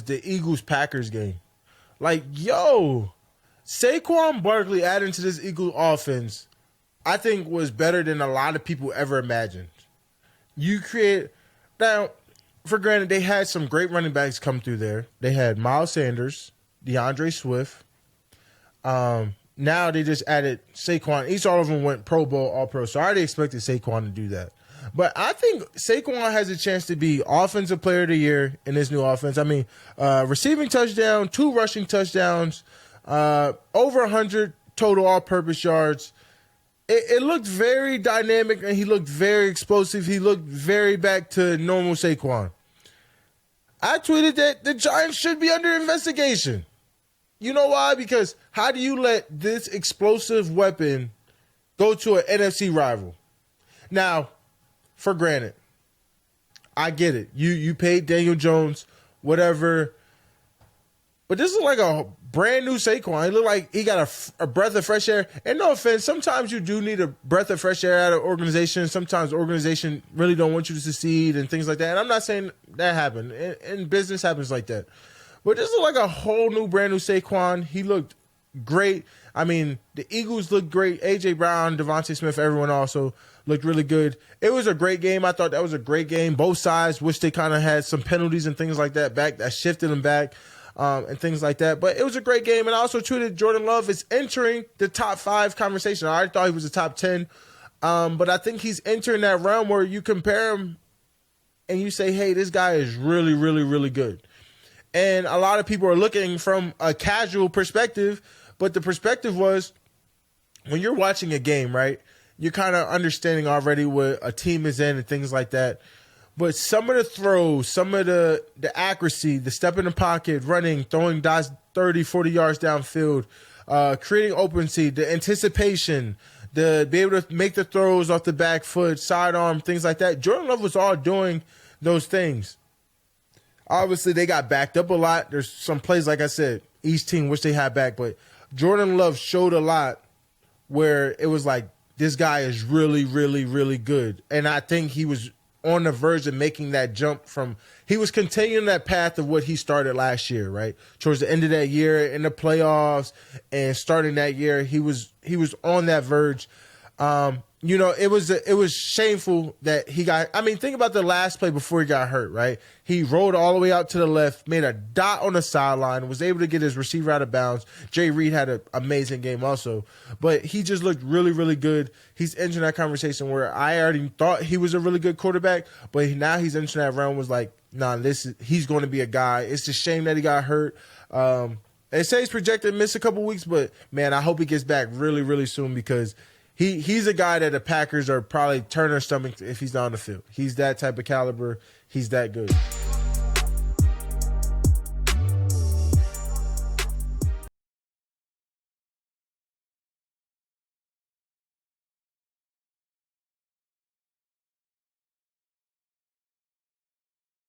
the Eagles-Packers game. Like, yo, Saquon Barkley adding to this Eagles offense, I think was better than a lot of people ever imagined. Now, for granted, they had some great running backs come through there. They had Miles Sanders, DeAndre Swift. Now they just added Saquon. Each all of them went Pro Bowl, All-Pro. So I already expected Saquon to do that. But I think Saquon has a chance to be Offensive Player of the Year in this new offense. I mean, receiving touchdown, 2 rushing touchdowns, over 100 total all-purpose yards. It looked very dynamic, and he looked very explosive. He looked very back to normal Saquon. I tweeted that the Giants should be under investigation. You know why? Because how do you let this explosive weapon go to an NFC rival? Now, for granted, I get it. You paid Daniel Jones, whatever. But this is like a brand new Saquon. He looked like he got a breath of fresh air. And no offense, sometimes you do need a breath of fresh air out of organization. Sometimes organization really don't want you to succeed and things like that. And I'm not saying that happened. And business happens like that. But this is like a whole new, brand new Saquon. He looked great. I mean, the Eagles looked great. A.J. Brown, Devontae Smith, everyone also looked really good. It was a great game. I thought that was a great game. Both sides, wish they kind of had some penalties and things like that back that shifted them back and things like that. But it was a great game. And I also tweeted Jordan Love is entering the top 5 conversation. I already thought he was a top 10. But I think he's entering that realm where you compare him and you say, hey, this guy is really, really, really good. And a lot of people are looking from a casual perspective, but the perspective was when you're watching a game, right, you're kind of understanding already what a team is in and things like that. But some of the throws, some of the accuracy, the step in the pocket, running, throwing dots 30, 40 yards downfield, creating open seat, the anticipation, the be able to make the throws off the back foot, sidearm, things like that. Jordan Love was all doing those things. Obviously, they got backed up a lot. There's some plays, like I said, each team wish they had back. But Jordan Love showed a lot where it was like, this guy is really, really, really good. And I think he was on the verge of making that jump from – he was continuing that path of what he started last year, right? Towards the end of that year in the playoffs and starting that year, he was on that verge. You know, it was shameful that he got – I mean, think about the last play before he got hurt, right? He rolled all the way out to the left, made a dot on the sideline, was able to get his receiver out of bounds. Jay Reed had an amazing game also. But he just looked really, really good. He's entering that conversation where I already thought he was a really good quarterback, but now he's entering that realm was like, nah, he's going to be a guy. It's a shame that he got hurt. They say he's projected to miss a couple weeks, but, man, I hope he gets back really, really soon because – He's a guy that the Packers are probably turning their stomach if he's not on the field. He's that type of caliber. He's that good.